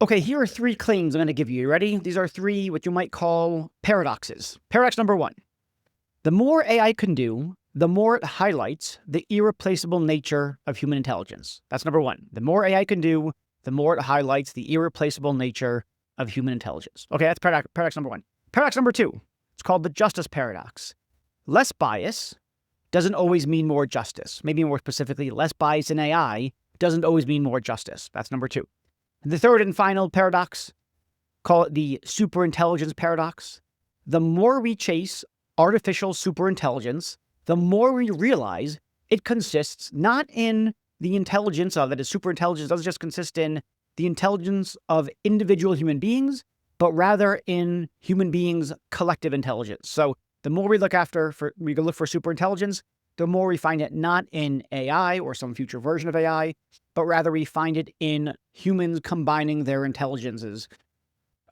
Okay, here are 3 claims I'm going to give you. You ready? These are 3 what you might call paradoxes. Paradox number 1. The more AI can do, the more it highlights the irreplaceable nature of human intelligence. That's number 1. The more AI can do, the more it highlights the irreplaceable nature of human intelligence. Okay, that's paradox number 1. Paradox number 2. It's called the justice paradox. Less bias doesn't always mean more justice. Maybe more specifically, less bias in AI doesn't always mean more justice. That's number 2. The third and final paradox, call it the superintelligence paradox. The more we chase artificial superintelligence, the more we realize it consists not in the intelligence of, that is, superintelligence doesn't just consist in the intelligence of individual human beings, but rather in human beings' collective intelligence. So the more we look for superintelligence, the more we find it not in AI or some future version of AI, but rather we find it in humans combining their intelligences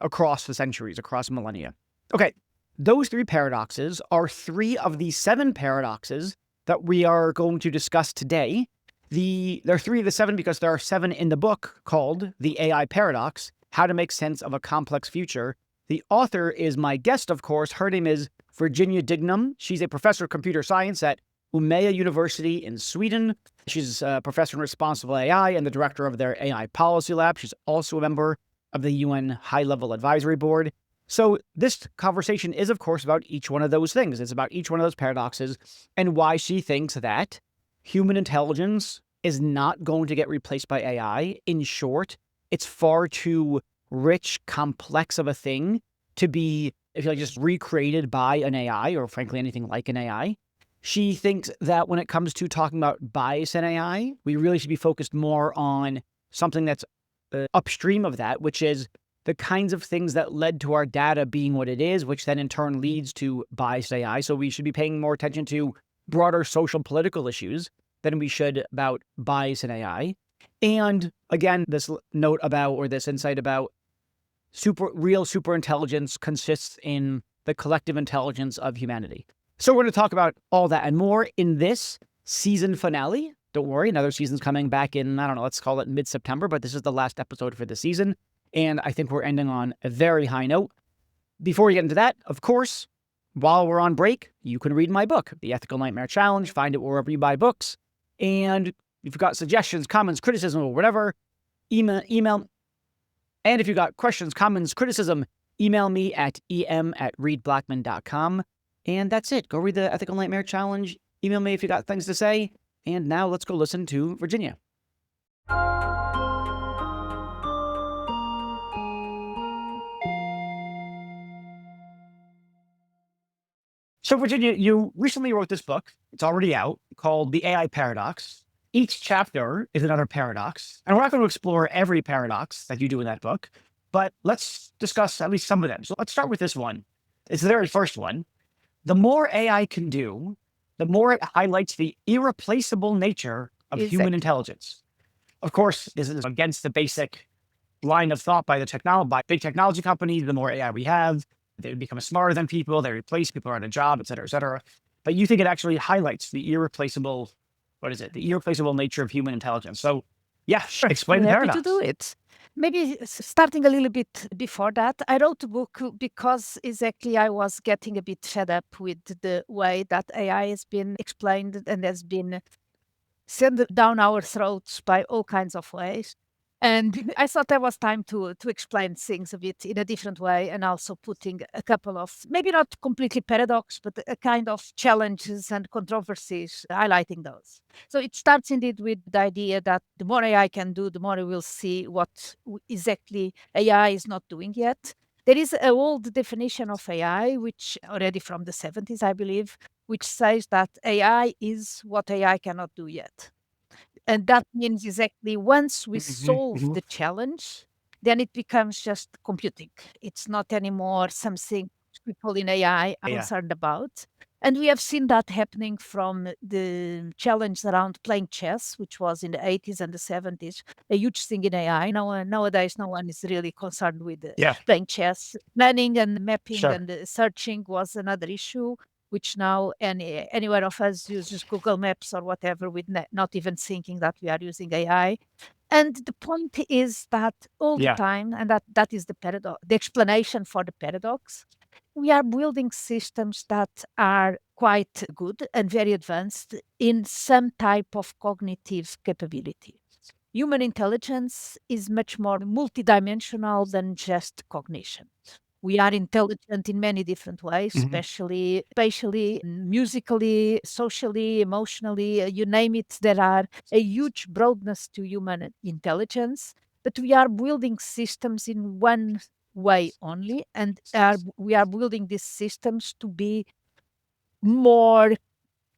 across the centuries, across millennia. Okay, those 3 paradoxes are 3 of the 7 paradoxes that we are going to discuss today. There are 3 of the 7 because there are 7 in the book called The AI Paradox, How to Make Sense of a Complex Future. The author is my guest, of course. Her name is Virginia Dignum. She's a professor of computer science at Umeå University in Sweden. She's a professor in responsible AI and the director of their AI policy lab. She's also a member of the UN High-Level Advisory Board. So this conversation is, of course, about each one of those things. It's about each one of those paradoxes and why she thinks that human intelligence is not going to get replaced by AI. In short, it's far too rich, complex of a thing to be, if you like, just recreated by an AI or, frankly, anything like an AI. She thinks that when it comes to talking about bias in AI, we really should be focused more on something that's upstream of that, which is the kinds of things that led to our data being what it is, which then in turn leads to biased AI. So we should be paying more attention to broader social political issues than we should about bias in AI. And again, this note about, or this insight about real superintelligence consists in the collective intelligence of humanity. So we're going to talk about all that and more in this season finale. Don't worry, another season's coming back in, I don't know, let's call it mid-September, but this is the last episode for the season. And I think we're ending on a very high note. Before we get into that, of course, while we're on break, you can read my book, The Ethical Nightmare Challenge. Find it wherever you buy books. And if you've got suggestions, comments, criticism, or whatever, email. And if you've got questions, comments, criticism, email me at em@readblackman.com. And that's it. Go read the Ethical Nightmare Challenge. Email me if you got things to say. And now let's go listen to Virginia. So Virginia, you recently wrote this book. It's already out, called The AI Paradox. Each chapter is another paradox. And we're not going to explore every paradox that you do in that book, but let's discuss at least some of them. So let's start with this one. It's the very first one. The more AI can do, the more it highlights the irreplaceable nature of human intelligence. Of course, this is against the basic line of thought by big technology companies. The more AI we have, they become smarter than people, they replace people on a job, et cetera, et cetera. But you think it actually highlights the irreplaceable nature of human intelligence. So yeah, sure. Explain the paradox. Happy to do it. Maybe starting a little bit before that, I wrote the book because exactly I was getting a bit fed up with the way that AI has been explained and has been sent down our throats by all kinds of ways. And I thought there was time to explain things a bit in a different way, and also putting a couple of, maybe not completely paradox, but a kind of challenges and controversies, highlighting those. So it starts indeed with the idea that the more AI can do, the more we will see what exactly AI is not doing yet. There is an old definition of AI, which already from the 70s, I believe, which says that AI is what AI cannot do yet. And that means exactly once we solve the challenge, then it becomes just computing. It's not anymore something people in AI are concerned about. And we have seen that happening from the challenge around playing chess, which was in the 80s and the 70s, a huge thing in AI. Nowadays, no one is really concerned with playing chess. Planning and mapping and searching was another issue. which now anywhere of us uses Google Maps or whatever with not even thinking that we are using AI. And the point is that all the Yeah. time, and that is the paradox, the explanation for the paradox, we are building systems that are quite good and very advanced in some type of cognitive capability. Human intelligence is much more multidimensional than just cognition. We are intelligent in many different ways, Mhm. especially spatially, musically, socially, emotionally, you name it. There are a huge broadness to human intelligence, but we are building systems in one way only, and we are building these systems to be more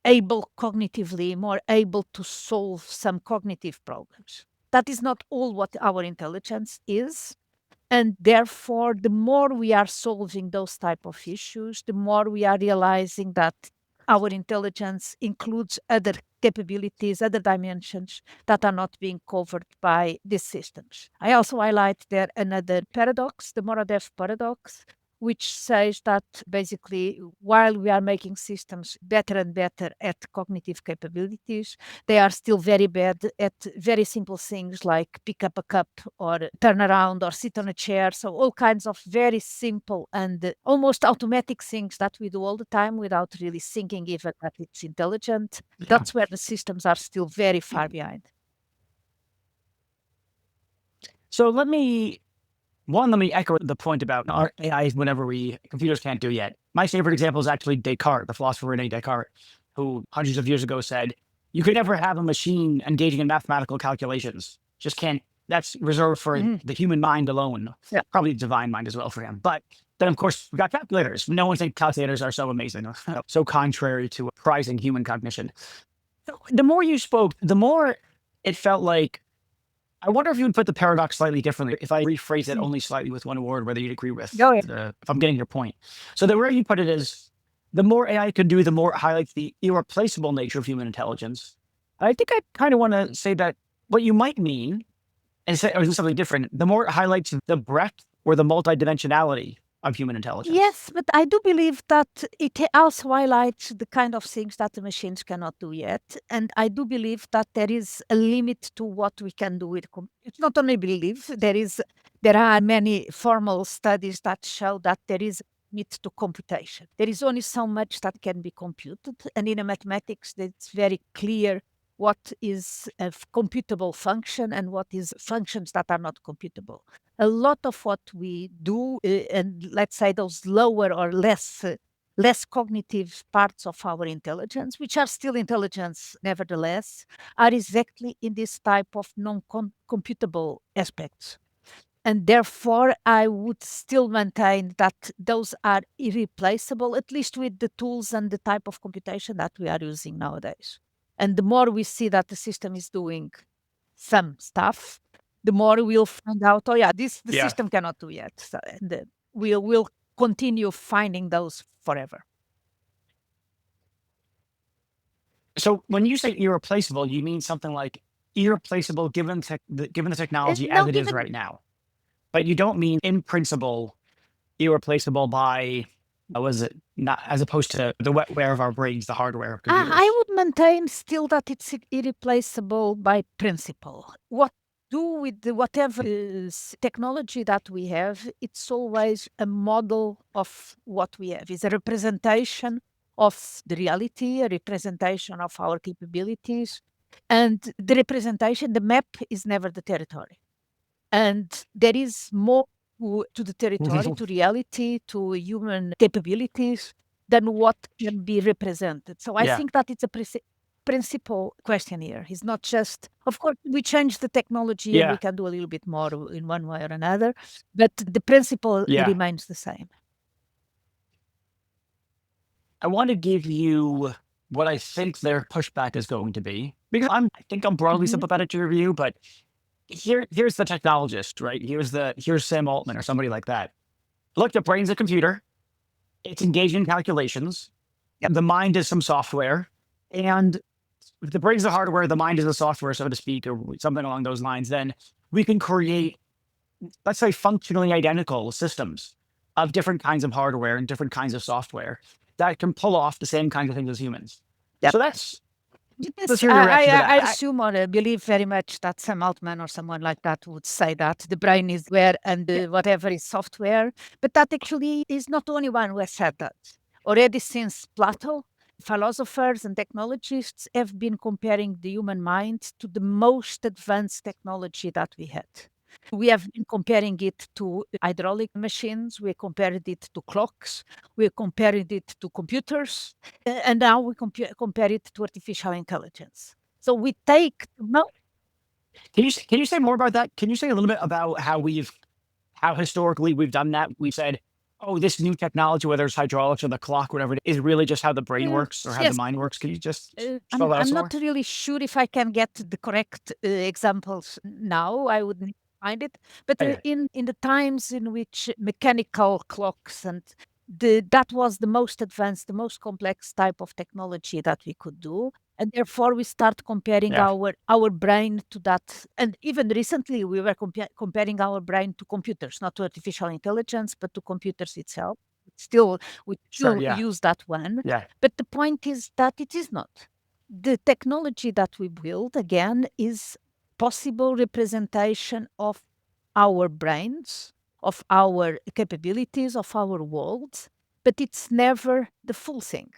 able cognitively, more able to solve some cognitive problems. That is not all what our intelligence is. And therefore, the more we are solving those type of issues, the more we are realizing that our intelligence includes other capabilities, other dimensions that are not being covered by these systems. I also highlight there another paradox, the Morodev paradox, which says that basically while we are making systems better and better at cognitive capabilities, they are still very bad at very simple things like pick up a cup or turn around or sit on a chair. So all kinds of very simple and almost automatic things that we do all the time without really thinking even that it's intelligent. Yeah. That's where the systems are still very far behind. So let me echo the point about our AIs whenever computers can't do yet. My favorite example is actually Descartes, the philosopher Rene Descartes, who hundreds of years ago said, you could never have a machine engaging in mathematical calculations. Just can't, that's reserved for the human mind alone. Yeah. Probably the divine mind as well for him. But then, of course, we got calculators. No one thinks calculators are so amazing, so contrary to prizing human cognition. So the more you spoke, the more it felt like, I wonder if you would put the paradox slightly differently. If I rephrase it only slightly with one word, whether you'd agree with, Oh, yeah. if I'm getting your point. So the way you put it is, the more AI can do, the more it highlights the irreplaceable nature of human intelligence. I think I kind of want to say that what you might mean, and say, or do something different, the more it highlights the breadth or the multidimensionality of human intelligence. Yes, but I do believe that it also highlights the kind of things that the machines cannot do yet. And I do believe that there is a limit to what we can do with it's not only belief, there are many formal studies that show that there is a limit to computation. There is only so much that can be computed. And in mathematics, it's very clear what is a computable function and what is functions that are not computable. A lot of what we do, and let's say those lower or less cognitive parts of our intelligence, which are still intelligence nevertheless, are exactly in this type of non-computable aspects. And therefore, I would still maintain that those are irreplaceable, at least with the tools and the type of computation that we are using nowadays. And the more we see that the system is doing some stuff, the more we'll find out, oh yeah, the Yeah. system cannot do yet. So, and we'll continue finding those forever. So when you say irreplaceable, you mean something like irreplaceable given the technology as Not it is even right now. But you don't mean in principle irreplaceable by, was it not, as opposed to the wetware of our brains, the hardware of computers. I would maintain still that it's irreplaceable by principle. What do with whatever technology that we have, it's always a model of what we have. It's a representation of the reality, a representation of our capabilities. And the representation, the map is never the territory. And there is more to the territory, to reality, to human capabilities than what can be represented. So I Yeah. think that it's a principal question here. It's not just, of course, we change the technology and we Yeah. can do a little bit more in one way or another, but the principle Yeah. remains the same. I want to give you what I think their pushback is going to be, because I think I'm broadly sympathetic to your view, but here's the technologist, right? Here's Sam Altman or somebody like that. Look, the brain's a computer. It's engaged in calculations. The mind is some software. And if the brain's the hardware, the mind is the software, so to speak, or something along those lines, then we can create, let's say, functionally identical systems of different kinds of hardware and different kinds of software. that can pull off the same kinds of things as humans. Yep. So let's Yes, hear your reaction to that. I assume or believe very much that Sam Altman or someone like that would say that the brain is where and whatever is software. But that actually is not the only one who has said that. Already since Plato, philosophers and technologists have been comparing the human mind to the most advanced technology that we had. We have been comparing it to hydraulic machines, we compared it to clocks, we compared it to computers, and now we compare it to artificial intelligence. So we take Can you say more about that? Can you say a little bit about how historically we've done that? We've said, oh, this new technology, whether it's hydraulics or the clock, whatever it is really just how the brain works or how the yes. mind works. Can you just I'm, spell that out I'm some not more? really sure if I can get the correct examples now. I would need to find it. But Okay. in the times in which mechanical clocks and that was the most advanced, the most complex type of technology that we could do. And therefore, we start comparing Yeah. our brain to that. And even recently, we were comparing our brain to computers, not to artificial intelligence, but to computers itself. Still, we Sure. still Yeah. use that one. Yeah. But the point is that it is not. The technology that we build, again, is possible representation of our brains, of our capabilities, of our world, but it's never the full thing.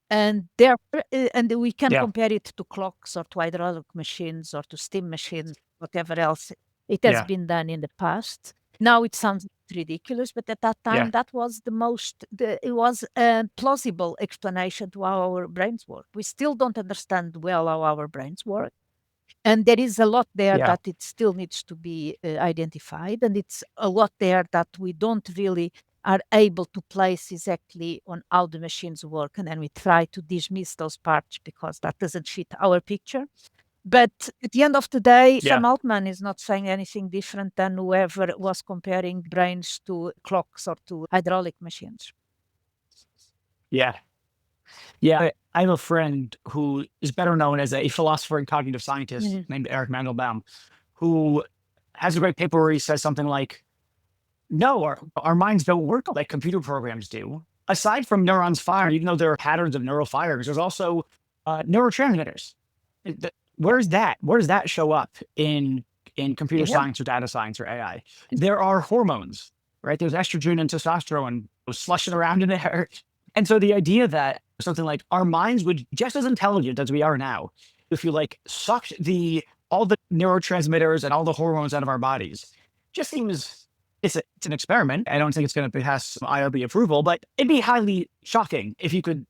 And therefore, and we can Yeah. compare it to clocks or to hydraulic machines or to steam machines, whatever else it has Yeah. been done in the past. Now it sounds ridiculous, but at that time, Yeah. that was it was a plausible explanation to how our brains work. We still don't understand well how our brains work. And there is a lot there Yeah. that it still needs to be identified. And it's a lot there that we don't really are able to place exactly on how the machines work. And then we try to dismiss those parts because that doesn't fit our picture. But at the end of the day, Yeah. Sam Altman is not saying anything different than whoever was comparing brains to clocks or to hydraulic machines. Yeah. Yeah. I have a friend who is better known as a philosopher and cognitive scientist named Eric Mandelbaum, who has a great paper where he says something like, no, our minds don't work like computer programs do. Aside from neurons firing, even though there are patterns of neural fires, there's also neurotransmitters. Where's that? Where does that show up in computer Yeah. science or data science or AI? There are hormones, right? There's estrogen and testosterone slushing around in there. And so the idea that something like our minds would just as intelligent as we are now, if you like sucked all the neurotransmitters and all the hormones out of our bodies, just seems it's an experiment. I don't think it's going to pass IRB approval, but it'd be highly shocking if you could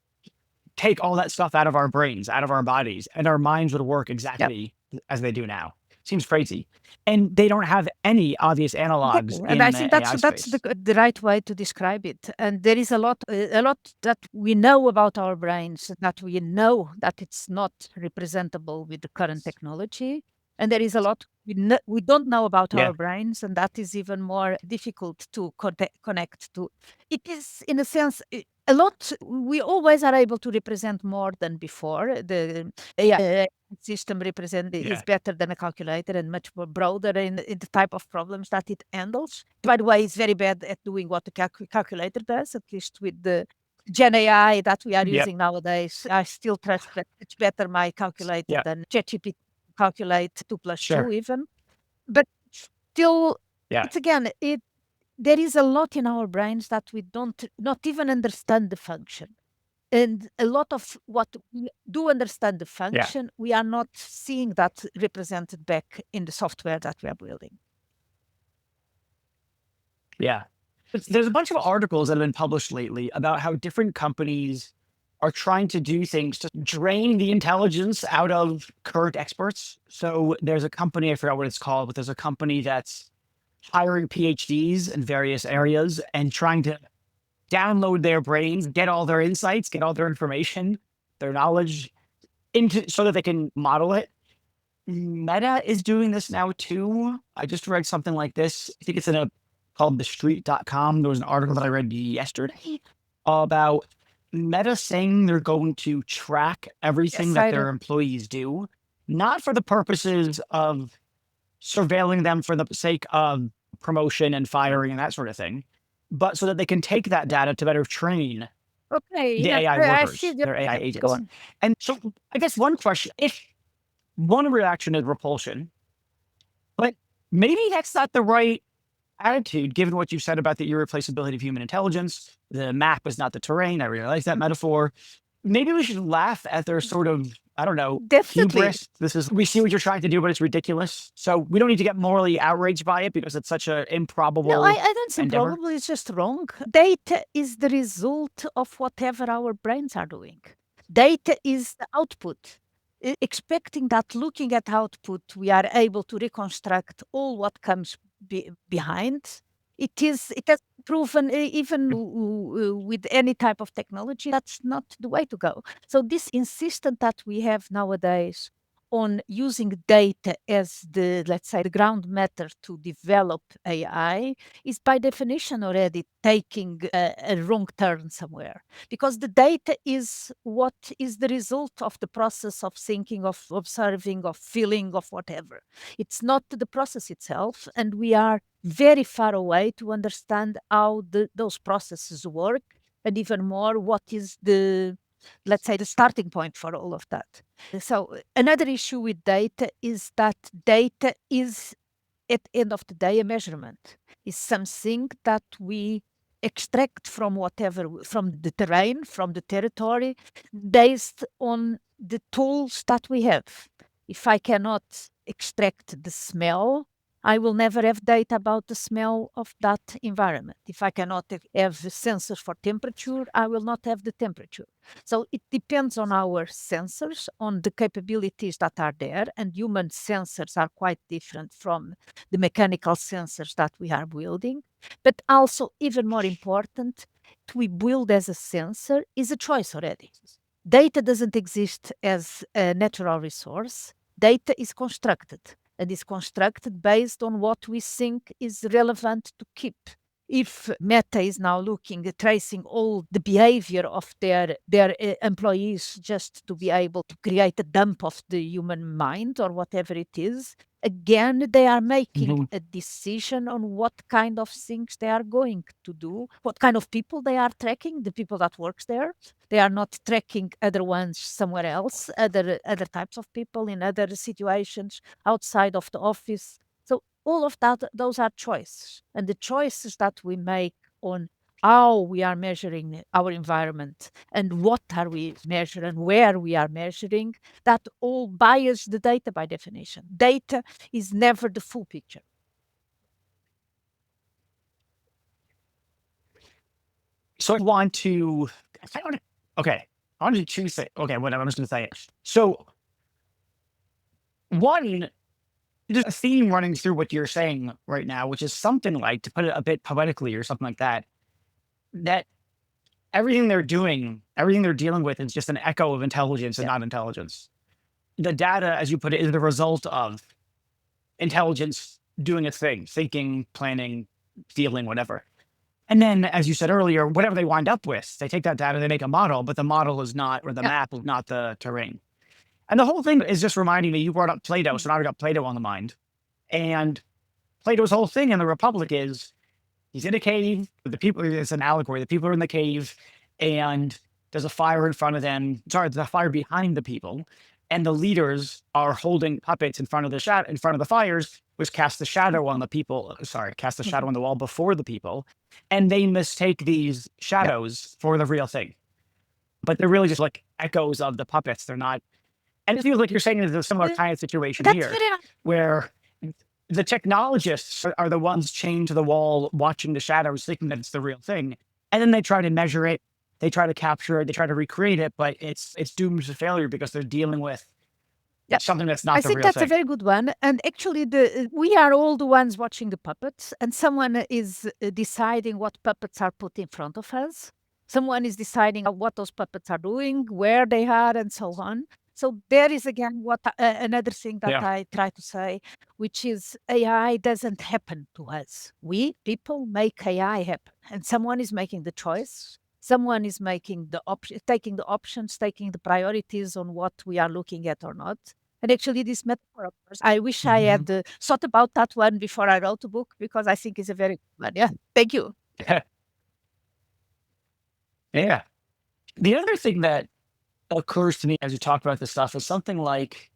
take all that stuff out of our brains, out of our bodies, and our minds would work exactly as they do now. Seems crazy. And they don't have any obvious analogs And I in think the that's AI that's space. the right way to describe it. And there is a lot that we know about our brains that we know that it's not representable with the current technology. And there is a lot we don't know about Yeah. our brains, and that is even more difficult to connect to. It is, in a sense, a lot. We always are able to represent more than before. The AI system is Yeah. better than a calculator and much more broader in the type of problems that it handles. By the way, it's very bad at doing what the calculator does, at least with the Gen AI that we are Yep. using nowadays. I still trust that it's better my calculator Yeah. than ChatGPT calculate 2 plus 2 Sure. even. But still, Yeah. it's again, there is a lot in our brains that we don't not even understand the function. And a lot of what we do understand the Yeah. function, we are not seeing that represented back in the software that we are building. Yeah. There's a bunch of articles that have been published lately about how different companies are trying to do things to drain the intelligence out of current experts. So there's a company, I forgot what it's called, but there's a company that's hiring PhDs in various areas and trying to download their brains, get all their insights, get all their information, their knowledge into so that they can model it. Meta is doing this now too. I just read something like this. I think it's in a called thestreet.com. There was an article that I read yesterday about Meta saying they're going to track everything Yes, that I their know. employees do, not for the purposes of surveilling them for the sake of promotion and firing and that sort of thing, but so that they can take that data to better train Okay, the yeah, AI I see workers, your their AI point. agents. Go on. And so I guess one question, if one reaction is repulsion, but maybe that's not the right attitude, given what you said about the irreplaceability of human intelligence. The map is not the terrain. I really like that metaphor. Maybe we should laugh at their sort of, I don't know, Definitely. hubris. We see what you're trying to do, but it's ridiculous. So we don't need to get morally outraged by it because it's such an No, I improbable don't think endeavor. probably it's just wrong. Data is the result of whatever our brains are doing. Data is the output. Expecting that looking at output, we are able to reconstruct all what comes behind. It has proven even with any type of technology, that's not the way to go. So this insistence that we have nowadays on using data as the, let's say, the ground matter to develop AI is by definition already taking a wrong turn somewhere, because the data is what is the result of the process of thinking, of observing, of feeling, of whatever. It's not the process itself, and we are very far away to understand how those processes work, and even more, what is the, let's say, the starting point for all of that. So another issue with data is that data is, at the end of the day, a measurement. Is something that we extract from whatever, from the terrain, from the territory, based on the tools that we have. If I cannot extract the smell, I will never have data about the smell of that environment. If I cannot have sensors for temperature, I will not have the temperature. So it depends on our sensors, on the capabilities that are there, and human sensors are quite different from the mechanical sensors that we are building. But also, even more important, we build as a sensor is a choice already. Data doesn't exist as a natural resource. Data is constructed, and is constructed based on what we think is relevant to keep. If Meta is now looking at tracing all the behavior of their employees just to be able to create a dump of the human mind or whatever it is, again, they are making a decision on what kind of things they are going to do, what kind of people they are tracking, the people that works there. They are not tracking other ones somewhere else, other types of people in other situations outside of the office. So all of that, those are choices, and the choices that we make on how we are measuring our environment and what are we measuring, where we are measuring, that all bias the data by definition. Data is never the full picture. So I want to, okay, I want to choose it. Okay, whatever, I'm just going to say it. So one, there's a theme running through what you're saying right now, which is something like, to put it a bit poetically or something like that, that everything they're doing, everything they're dealing with is just an echo of intelligence and Yeah. not intelligence. The data, as you put it, is the result of intelligence doing its thing, thinking, planning, feeling, whatever. And then, as you said earlier, whatever they wind up with, they take that data, they make a model, but the model is not, or the Yeah. map is not the terrain. And the whole thing is just reminding me, you brought up Plato, so now I got Plato on the mind. And Plato's whole thing in the Republic is he's in a cave, the people, it's an allegory, the people are in the cave, and there's a fire in front of them. Sorry, there's a fire behind the people. And the leaders are holding puppets in front of the fires, which cast the shadow on the people. Sorry, cast the shadow on the wall before the people. And they mistake these Yeah. shadows for the real thing. But they're really just like echoes of the puppets. They're not. And it feels like you're saying there's a similar kind of situation That's here, very where the technologists are the ones chained to the wall, watching the shadows, thinking that it's the real thing. And then they try to measure it, they try to capture it, they try to recreate it, but it's doomed to failure because they're dealing with Yeah. something that's I not the think real that's a thing. very good one. And actually, we are all the ones watching the puppets, and someone is deciding what puppets are put in front of us. Someone is deciding what those puppets are doing, where they are, and so on. So there is again what another thing that Yeah. I try to say, which is AI doesn't happen to us. We people make AI happen, and someone is making the choice. Someone is making the taking the options, taking the priorities on what we are looking at or not. And actually, this metaphor, of course, I wish I had thought about that one before I wrote the book, because I think it's a very good one. Yeah. Thank you. Yeah. The other thing that occurs to me as you talk about this stuff is something like,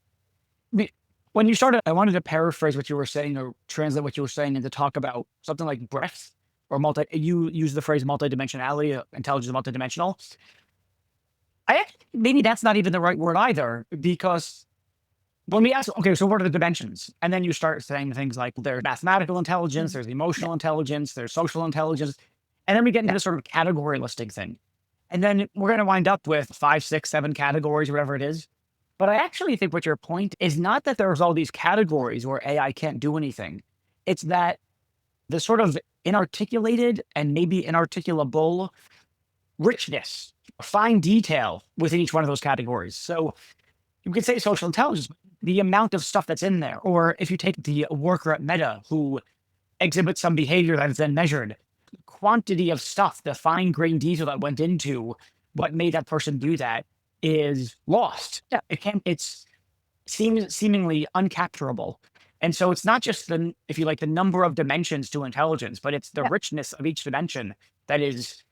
when you started, I wanted to paraphrase what you were saying or translate what you were saying and to talk about something like breadth or you use the phrase multidimensionality, intelligence is multidimensional. Maybe that's not even the right word either, because when we ask, okay, so what are the dimensions? And then you start saying things like there's mathematical intelligence, there's emotional intelligence, there's social intelligence. And then we get into this sort of category listing thing. And then we're going to wind up with 5, 6, 7 categories, whatever it is. But I actually think what your point is not that there's all these categories where AI can't do anything. It's that the sort of inarticulated and maybe inarticulable richness, fine detail within each one of those categories. So you could say social intelligence, the amount of stuff that's in there. Or if you take the worker at Meta who exhibits some behavior that is then measured, the quantity of stuff, the fine grained detail that went into what made that person do that is lost. Yeah. It's seemingly uncapturable. And so it's not just if you like, the number of dimensions to intelligence, but it's the richness of each dimension that is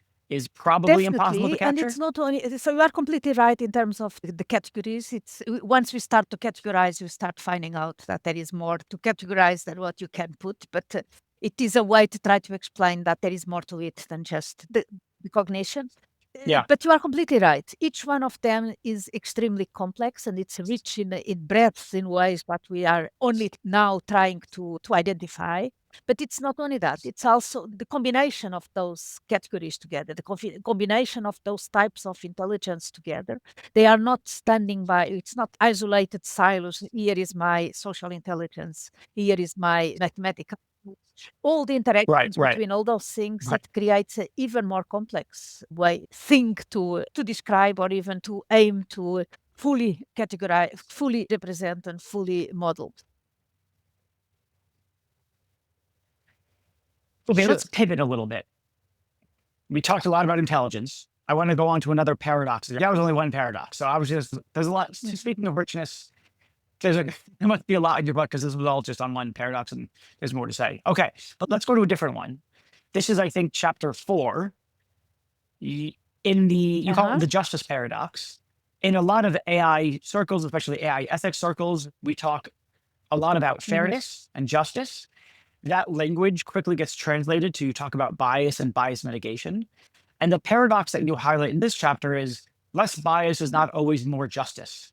probably impossible to Definitely, and capture. it's not only so you are completely right in terms of the categories. It's once we start to categorize, you start finding out that there is more to categorize than what you can put. But it is a way to try to explain that there is more to it than just the cognition. Yeah. But you are completely right. Each one of them is extremely complex, and it's rich in breadth in ways that we are only now trying to identify. But it's not only that, it's also the combination of those categories together, the combination of those types of intelligence together. They are not standing by, it's not isolated silos. Here is my social intelligence, here is my mathematical. All the interactions between all those things, it creates an even more complex thing to describe or even to aim to fully categorize, fully represent, and fully model. Okay, let's pivot a little bit. We talked a lot about intelligence. I want to go on to another paradox. That was only one paradox. So obviously there's a lot. Speaking of richness, there must be a lot in your book because this was all just on one paradox and there's more to say. Okay, but let's go to a different one. This is, I think, chapter 4. You call it the justice paradox. In a lot of AI circles, especially AI ethics circles, we talk a lot about fairness and justice. That language quickly gets translated to talk about bias and bias mitigation. And the paradox that you highlight in this chapter is less bias is not always more justice.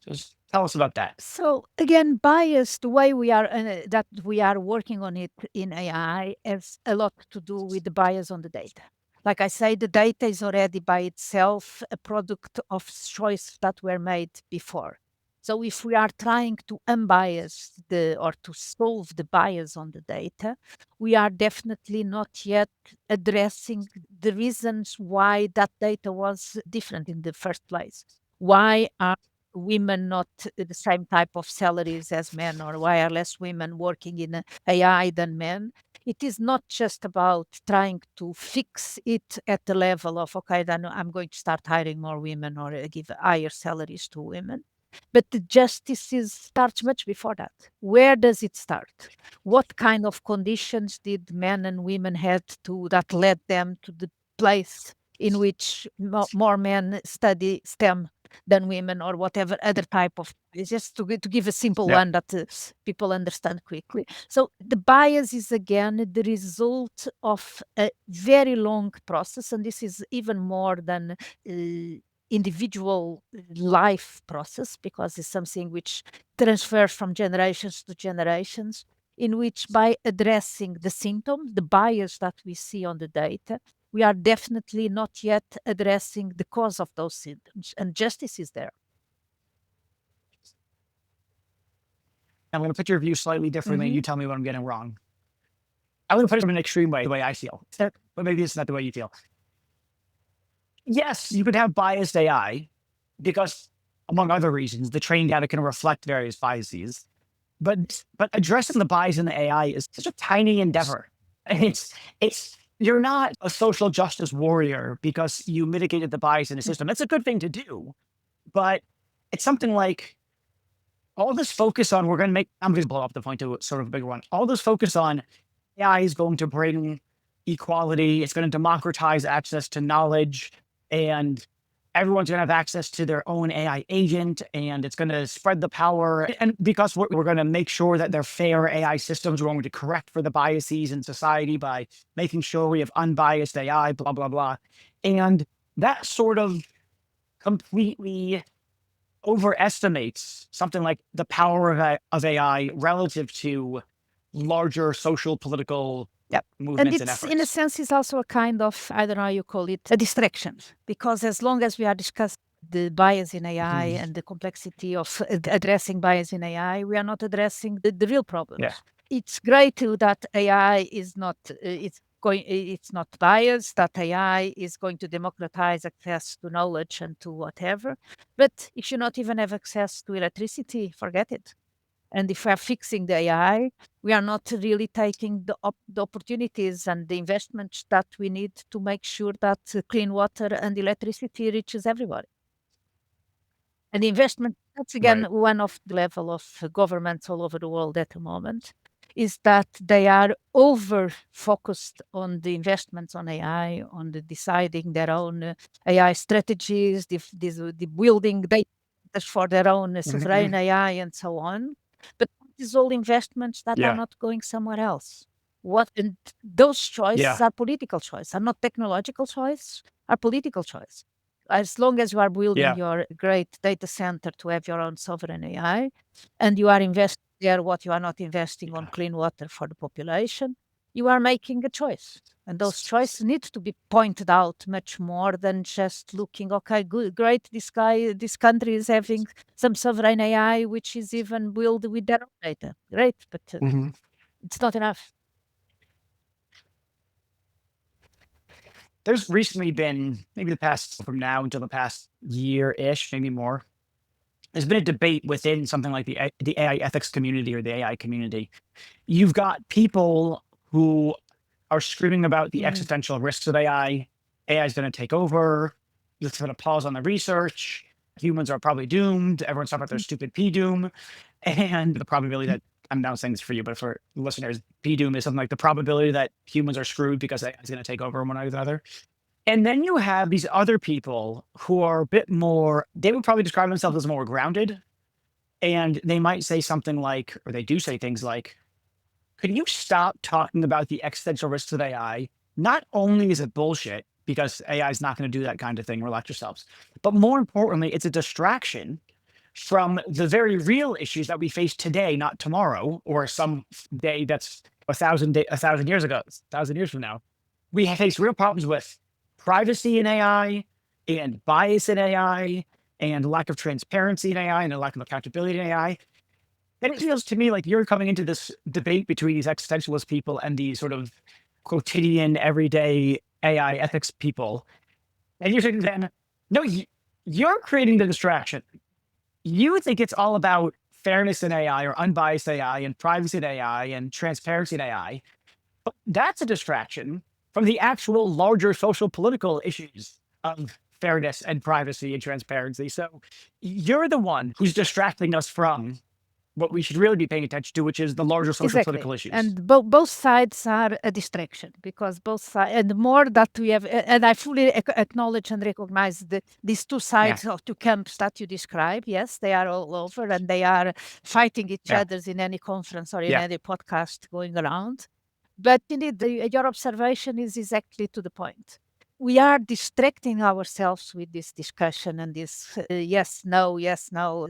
So just tell us about that. So again, bias, the way we are working on it in AI has a lot to do with the bias on the data. Like I say, the data is already by itself a product of choices that were made before. So if we are trying to unbias or to solve the bias on the data, we are definitely not yet addressing the reasons why that data was different in the first place. Why are women not the same type of salaries as men, or why are less women working in AI than men? It is not just about trying to fix it at the level of, okay, then I'm going to start hiring more women or give higher salaries to women. But the justice starts much before that. Where does it start? What kind of conditions did men and women had that led them to the place in which more men study STEM than women, or whatever other type of, just to give a simple one that people understand quickly. So the bias is again the result of a very long process, and this is even more than individual life process, because it's something which transfers from generations to generations, in which by addressing the symptom, the bias that we see on the data, we are definitely not yet addressing the cause of those symptoms, and justice is there. I'm going to put your view slightly differently. You tell me what I'm getting wrong. I'm going to put it in an extreme way, the way I feel. But maybe it's not the way you feel. Yes, you could have biased AI because, among other reasons, the training data can reflect various biases. But addressing the bias in the AI is such a tiny endeavor. You're not a social justice warrior because you mitigated the bias in the system. That's a good thing to do. But it's something like all this focus on, I'm going to blow up the point to sort of a bigger one. All this focus on AI is going to bring equality. It's going to democratize access to knowledge. And everyone's going to have access to their own AI agent, and it's going to spread the power. And because we're going to make sure that they're fair AI systems, we're going to correct for the biases in society by making sure we have unbiased AI, blah, blah, blah. And that sort of completely overestimates something like the power of AI relative to larger social, political Yep. And movements and it's, in a efforts. sense, it's also a kind of, I don't know how you call it, a distraction. Because as long as we are discussing the bias in AI and the complexity of addressing bias in AI, we are not addressing the real problems. Yeah. It's great too that AI is not, it's not biased, that AI is going to democratize access to knowledge and to whatever. But if you not even have access to electricity, forget it. And if we are fixing the AI, we are not really taking the opportunities and the investments that we need to make sure that clean water and electricity reaches everybody. And the investment, that's again Right. one of the level of governments all over the world at the moment, is that they are over focused on the investments on AI, on the deciding their own AI strategies, the building data for their own sovereign AI and so on. But these all investments that are Yeah. not going somewhere else. What and those choices Yeah. are political choices, are not technological choices, are political choices. As long as you are building Yeah. your great data center to have your own sovereign AI, and you are investing there what you are not investing on clean water for the population, you are making a choice. And those choices need to be pointed out much more than just looking, okay, good, great, this country is having some sovereign AI, which is even built with their own data. Great, but it's not enough. There's recently been, maybe the past, from now until the past year-ish, maybe more, there's been a debate within something like the AI ethics community or the AI community. You've got people who are screaming about the existential risks of AI. AI is going to take over. It's going to pause on the research. Humans are probably doomed. Everyone's talking about their stupid P doom. And the probability that, I'm now saying this for you, but for listeners, P doom is something like the probability that humans are screwed because AI is going to take over one or the other. And then you have these other people who are a bit more, they would probably describe themselves as more grounded. And they might say something like, or they do say things like, could you stop talking about the existential risks of AI? Not only is it bullshit, because AI is not going to do that kind of thing, relax yourselves, but more importantly, it's a distraction from the very real issues that we face today, not tomorrow, or some day that's a thousand years ago, 1,000 years from now. We face real problems with privacy in AI and bias in AI and lack of transparency in AI and a lack of accountability in AI. And it feels to me like you're coming into this debate between these existentialist people and these sort of quotidian, everyday AI ethics people. And you're saying then, no, you're creating the distraction. You think it's all about fairness in AI or unbiased AI and privacy in AI and transparency in AI. But that's a distraction from the actual larger social political issues of fairness and privacy and transparency. So you're the one who's distracting us from what we should really be paying attention to, which is the larger social political Exactly. issues. And both sides are a distraction because both sides, and the more that we have, and I fully acknowledge and recognize these two Yeah. sides of two camps that you describe. Yes, they are all over and they are fighting each Yeah. other in any conference or in Yeah. any podcast going around. But indeed, your observation is exactly to the point. We are distracting ourselves with this discussion and this yes, no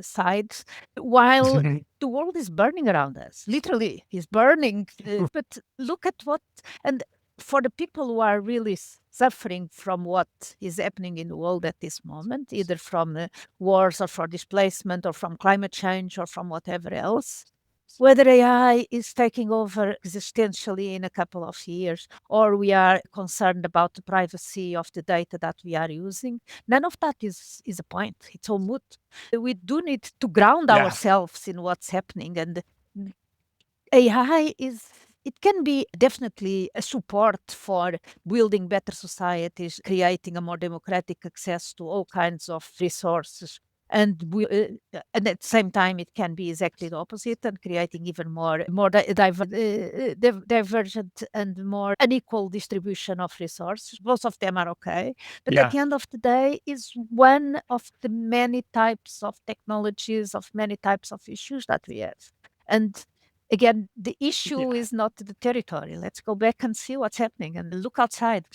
sides, while the world is burning around us. Literally, it's burning. But look at what, and for the people who are really suffering from what is happening in the world at this moment, either from wars or for displacement or from climate change or from whatever else, whether AI is taking over existentially in a couple of years, or we are concerned about the privacy of the data that we are using, none of that is a point. It's all moot. We do need to ground Yeah. ourselves in what's happening. And AI is, it can be definitely a support for building better societies, creating a more democratic access to all kinds of resources, And at the same time, it can be exactly the opposite and creating even more divergent and more unequal distribution of resources. Both of them are okay, but at Yeah. the end of the day, is one of the many types of technologies, of many types of issues that we have. And again, the issue Yeah. is not the territory. Let's go back and see what's happening and look outside.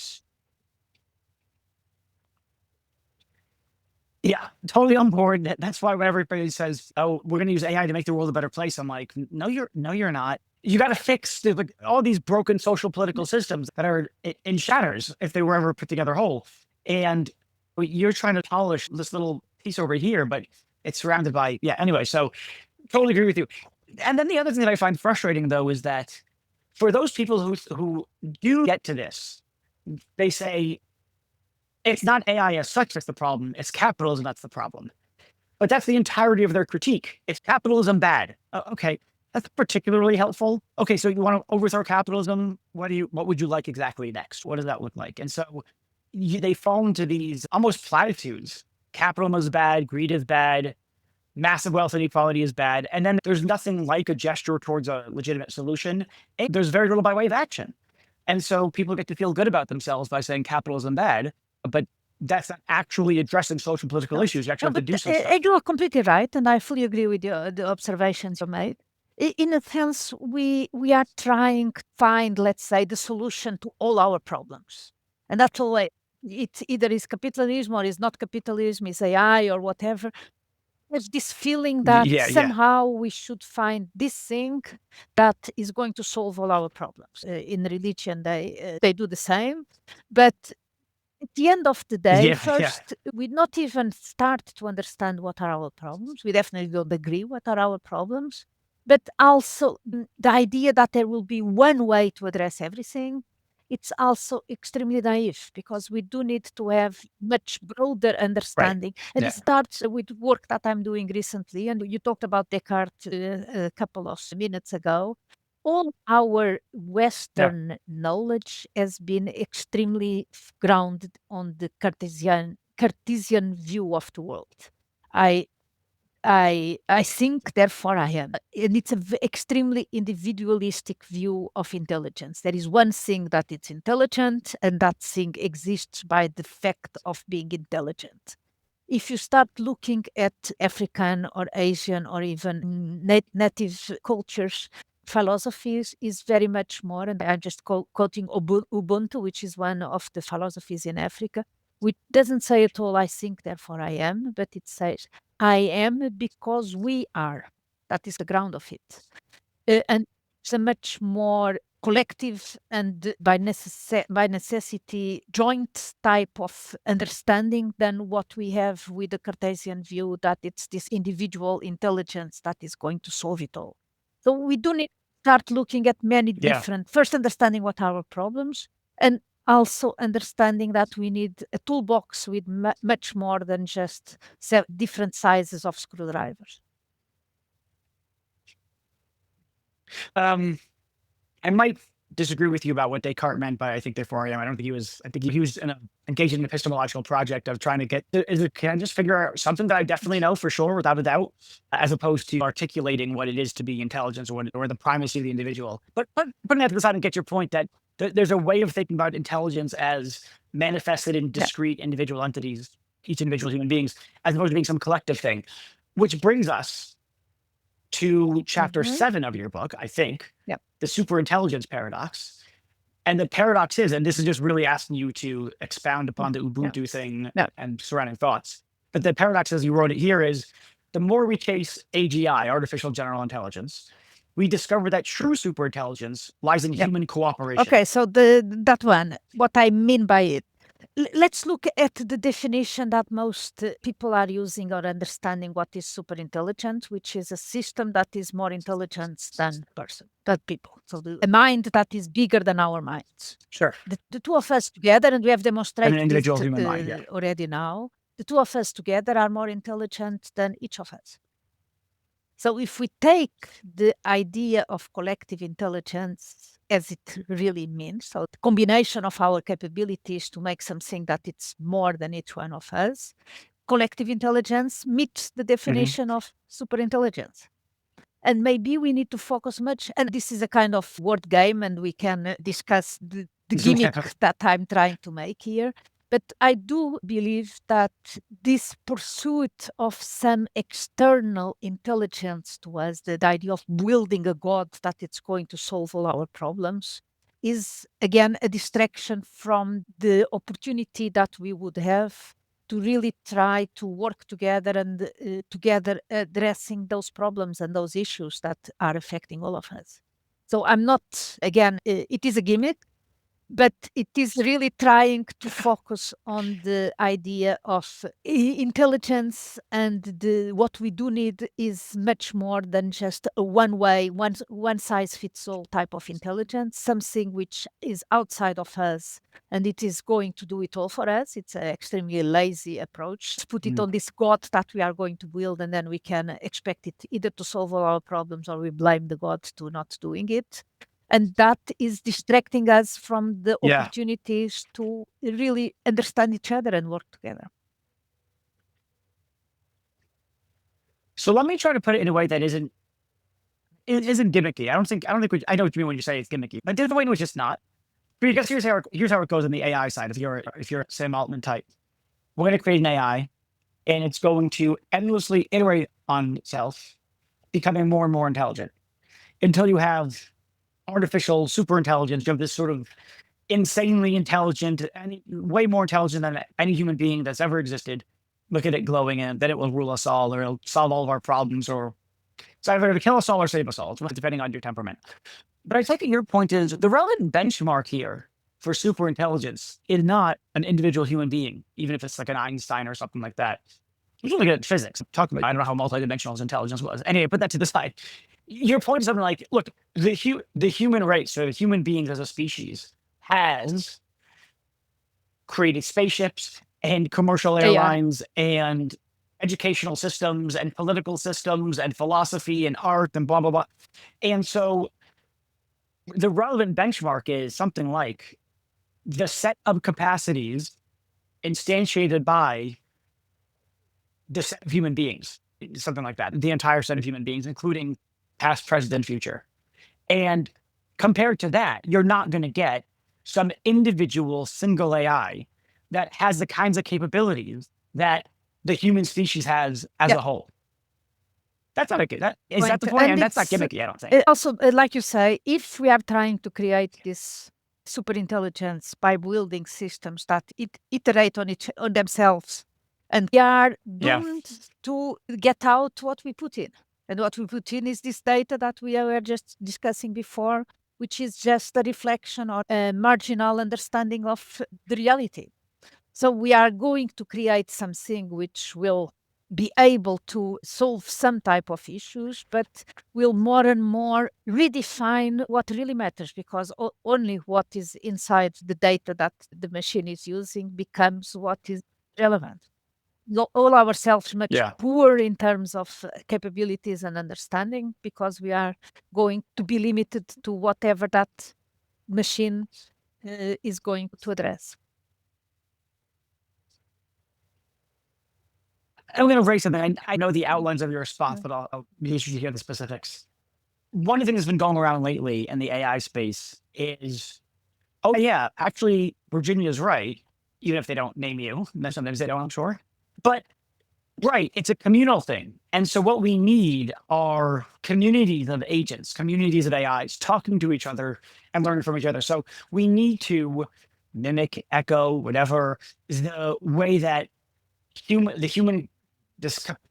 Yeah, totally on board. That's why when everybody says, "Oh, we're going to use AI to make the world a better place," I'm like, "No, you're not. You got to fix like all these broken social political systems that are in shatters if they were ever put together whole." And you're trying to polish this little piece over here, but it's surrounded by yeah. Anyway, so totally agree with you. And then the other thing that I find frustrating though is that for those people who do get to this, they say it's not AI as such that's the problem, it's capitalism that's the problem. But that's the entirety of their critique. It's capitalism bad. Okay, that's particularly helpful. Okay, so you want to overthrow capitalism? What would you like exactly next? What does that look like? And so they fall into these almost platitudes. Capitalism is bad, greed is bad, massive wealth inequality is bad, and then there's nothing like a gesture towards a legitimate solution. And there's very little by way of action. And so people get to feel good about themselves by saying capitalism bad, but that's not actually addressing social political No, issues. You actually no, have to but do some stuff. you are completely right, and I fully agree with the observations you made. In a sense, we are trying to find, let's say, the solution to all our problems, and that's all. It either is capitalism or is not capitalism, is AI or whatever. There's this feeling that Yeah, yeah, somehow we should find this thing that is going to solve all our problems. In religion, they do the same, but at the end of the day, yeah, yeah, first, we not even start to understand what are our problems. We definitely don't agree what are our problems. But also the idea that there will be one way to address everything, it's also extremely naive because we do need to have much broader right. understanding. And it Yeah, starts with work that I'm doing recently. And you talked about Descartes a couple of minutes ago. All our yeah, Western knowledge has been extremely grounded on the Cartesian view of the world. I I think, therefore I am. And it's a extremely individualistic view of intelligence. There is one thing that it's intelligent, and that thing exists by the fact of being intelligent. If you start looking at African or Asian or even native cultures, philosophies is very much more, and I'm just quoting Ubuntu, which is one of the philosophies in Africa, which doesn't say at all, I think, therefore I am, but it says, I am because we are. That is the ground of it. And it's a much more collective and by necessity joint type of understanding than what we have with the Cartesian view that it's this individual intelligence that is going to solve it all. So we do need to start looking at many yeah. different, first understanding what are our problems, and also understanding that we need a toolbox with much more than just different sizes of screwdrivers. Um, I might disagree with you about what Descartes meant by I think therefore I am. I don't think he was. I think he was engaged in an epistemological project of trying to get. Can I just figure out something that I definitely know for sure without a doubt, as opposed to articulating what it is to be intelligence or the primacy of the individual. But putting that to the side and get your point that there's a way of thinking about intelligence as manifested in Yeah. discrete individual entities, each individual human beings, as opposed to being some collective thing, which brings us to chapter Mhm. 7 of your book, I think, Yep. the superintelligence paradox. And the paradox is, and this is just really asking you to expound upon the Yeah. Ubuntu thing Yeah. and surrounding thoughts. But the paradox, as you wrote it here, is the more we chase AGI, artificial general intelligence, we discover that true superintelligence lies in Yep. human cooperation. Okay, so that one, what I mean by it. Let's look at the definition that most people are using or understanding what is superintelligent, which is a system that is more intelligent than than people. So a mind that is bigger than our minds. Sure. The two of us together, and we have And an demonstrated individual it human mind. Yeah. already now, the two of us together are more intelligent than each of us. So if we take the idea of collective intelligence as it really means, so the combination of our capabilities to make something that it's more than each one of us, collective intelligence meets the definition of superintelligence. And maybe we need to focus much, and this is a kind of word game, and we can discuss the gimmick that I'm trying to make here. But I do believe that this pursuit of some external intelligence to us, the idea of building a God that it's going to solve all our problems, is again a distraction from the opportunity that we would have to really try to work together and together addressing those problems and those issues that are affecting all of us. So I'm not, again, it is a gimmick, but it is really trying to focus on the idea of intelligence, and what we do need is much more than just a one size fits all type of intelligence, something which is outside of us and it is going to do it all for us. It's an extremely lazy approach. Put it on this God that we are going to build, and then we can expect it either to solve all our problems, or we blame the God to not doing it. And that is distracting us from the opportunities to really understand each other and work together. So let me try to put it in a way that isn't gimmicky. I know what you mean when you say it's gimmicky, but there's a way in which it's not. Because here's how it goes on the AI side. If you're Sam Altman type, we're going to create an AI, and it's going to endlessly iterate on itself, becoming more and more intelligent, until you have artificial superintelligence. You have this sort of insanely intelligent, and way more intelligent than any human being that's ever existed. Look at it glowing, and then it will rule us all, or it'll solve all of our problems, or it's either to kill us all or save us all, depending on your temperament. But I think your point is the relevant benchmark here for superintelligence is not an individual human being, even if it's like an Einstein or something like that. We're looking at physics. Talking about, I don't know how multidimensional his intelligence was. Anyway, put that to the side. Your point is something like, look, the human race, or the human beings as a species, has created spaceships and commercial airlines and educational systems and political systems and philosophy and art and blah, blah, blah. And so the relevant benchmark is something like the set of capacities instantiated by the set of human beings, something like that, the entire set of human beings, including past, present, and future. And compared to that, you're not going to get some individual single AI that has the kinds of capabilities that the human species has as a whole. That's not a good. Is that the point? And that's not gimmicky, I don't think. Also, like you say, if we are trying to create this superintelligence by building systems that iterate on themselves, and we are doomed to get out what we put in. And what we put in is this data that we were just discussing before, which is just a reflection or a marginal understanding of the reality. So we are going to create something which will be able to solve some type of issues, but will more and more redefine what really matters, because only what is inside the data that the machine is using becomes what is relevant. All ourselves much poor in terms of capabilities and understanding, because we are going to be limited to whatever that machine is going to address. I'm going to raise something. I know the outlines of your response, but I'll be interested to hear the specifics. One of the things that's been going around lately in the AI space is, actually, Virginia's right, even if they don't name you. Sometimes they don't, I'm sure. But, it's a communal thing. And so what we need are communities of agents, communities of AIs talking to each other and learning from each other. So we need to mimic, echo, whatever, the way that the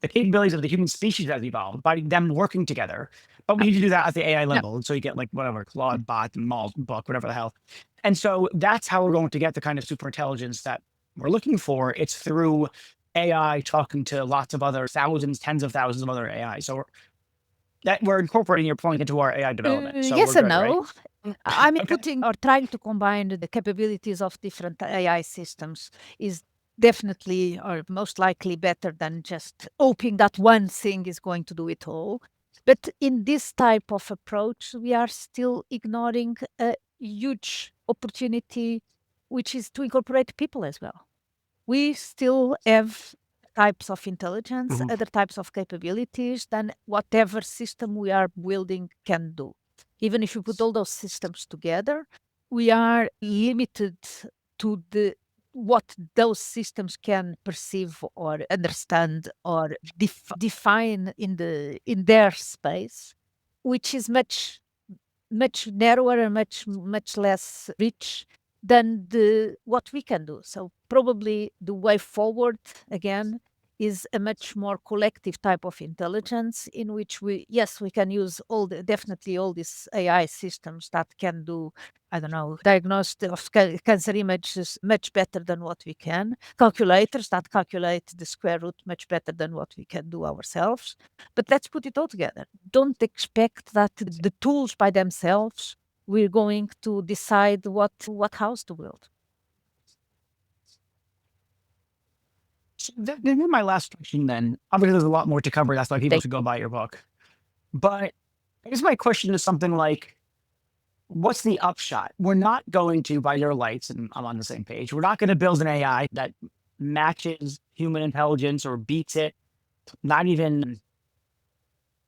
capabilities of the human species has evolved by them working together. But we need to do that at the AI level. And so you get like whatever, Claude, Bot, Malt, Book, whatever the hell. And so that's how we're going to get the kind of superintelligence that we're looking for. It's through AI talking to lots of other thousands, tens of thousands of other AI. So we're incorporating your point into our AI development. So yes and no. Right? I mean, putting or trying to combine the capabilities of different AI systems is definitely or most likely better than just hoping that one thing is going to do it all. But in this type of approach, we are still ignoring a huge opportunity, which is to incorporate people as well. We still have types of intelligence, other types of capabilities than whatever system we are building can do. Even if you put all those systems together, we are limited to what those systems can perceive or understand or define in their space, which is much narrower and much less rich than what we can do. So probably the way forward again is a much more collective type of intelligence in which we can use definitely all these AI systems that can do, I don't know, diagnosis of cancer images much better than what we can, calculators that calculate the square root much better than what we can do ourselves. But let's put it all together. Don't expect that the tools by themselves we're going to decide what house to build. Then my last question then, obviously there's a lot more to cover. That's why people should go buy your book. But I guess my question is something like, what's the upshot? We're not going to, by your lights, and I'm on the same page, we're not going to build an AI that matches human intelligence or beats it. Not even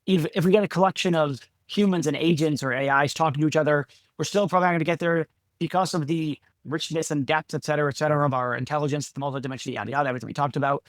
if we get a collection of humans and agents or AIs talking to each other, we're still probably not going to get there because of the richness and depth, et cetera, of our intelligence, the multidimensionality, yada, yada, everything we talked about.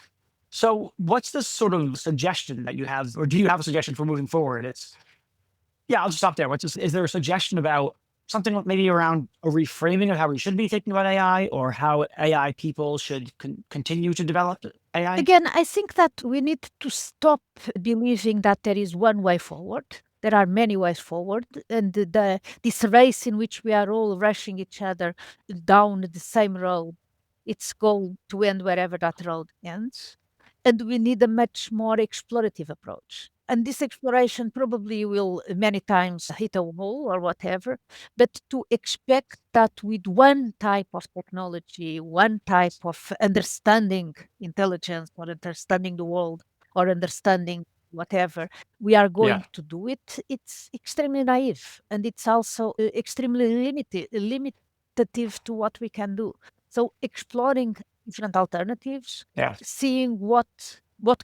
So what's the sort of suggestion that you have, or do you have a suggestion for moving forward? I'll just stop there. Is there a suggestion about something maybe around a reframing of how we should be thinking about AI, or how AI people should continue to develop AI? Again, I think that we need to stop believing that there is one way forward. There are many ways forward, and this race in which we are all rushing each other down the same road, it's going to end wherever that road ends. And we need a much more explorative approach. And this exploration probably will many times hit a wall or whatever, but to expect that with one type of technology, one type of understanding intelligence or understanding the world or understanding whatever, we are going to do it, it's extremely naive. And it's also extremely limitative to what we can do. So exploring different alternatives, seeing what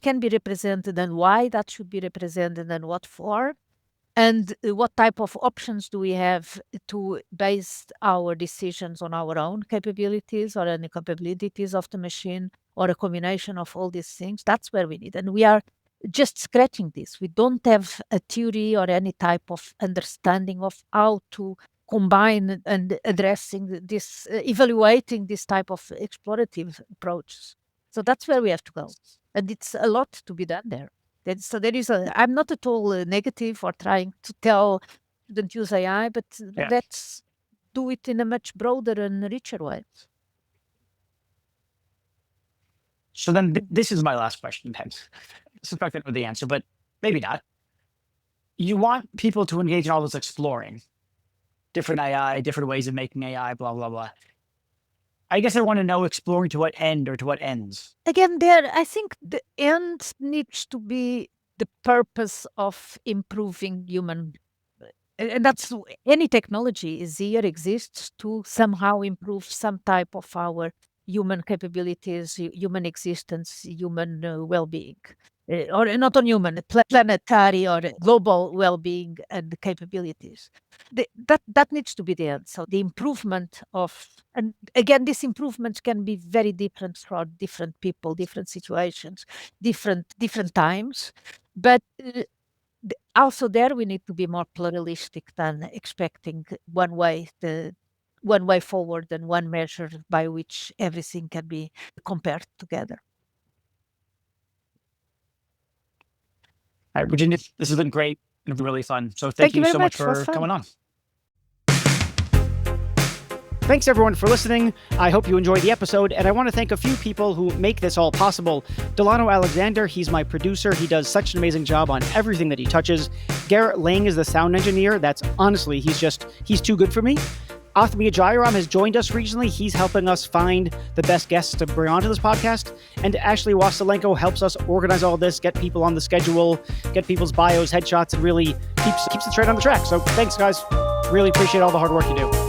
can be represented and why that should be represented and what for, and what type of options do we have to base our decisions on our own capabilities or any capabilities of the machine or a combination of all these things. That's where we need. And we are just scratching this. We don't have a theory or any type of understanding of how to combine and addressing this, evaluating this type of explorative approaches. So that's where we have to go. And it's a lot to be done there. I'm not at all negative or trying to tell don't use AI, but let's do it in a much broader and richer way. So then this is my last question then. I suspect I know the answer, but maybe not. You want people to engage in all this exploring, different AI, different ways of making AI, blah, blah, blah. I guess I want to know exploring to what end or to what ends. Again, there, I think the end needs to be the purpose of improving human. And that's any technology exists to somehow improve some type of our human capabilities, human existence, human well-being. Or not on human, planetary or global well-being and capabilities. That needs to be the end. So the improvement of, and again, these improvements can be very different for different people, different situations, different times. But also there we need to be more pluralistic than expecting one way forward and one measure by which everything can be compared together. All right, Virginia, this has been great and really fun. So thank you so much for coming on. Thanks everyone for listening. I hope you enjoyed the episode, and I want to thank a few people who make this all possible. Delano Alexander, he's my producer. He does such an amazing job on everything that he touches. Garrett Lang is the sound engineer. That's honestly, he's too good for me. Athmia Jairam has joined us recently. He's helping us find the best guests to bring onto this podcast. And Ashley Wassilenko helps us organize all this, get people on the schedule, get people's bios, headshots, and really keeps the train on the track. So thanks, guys. Really appreciate all the hard work you do.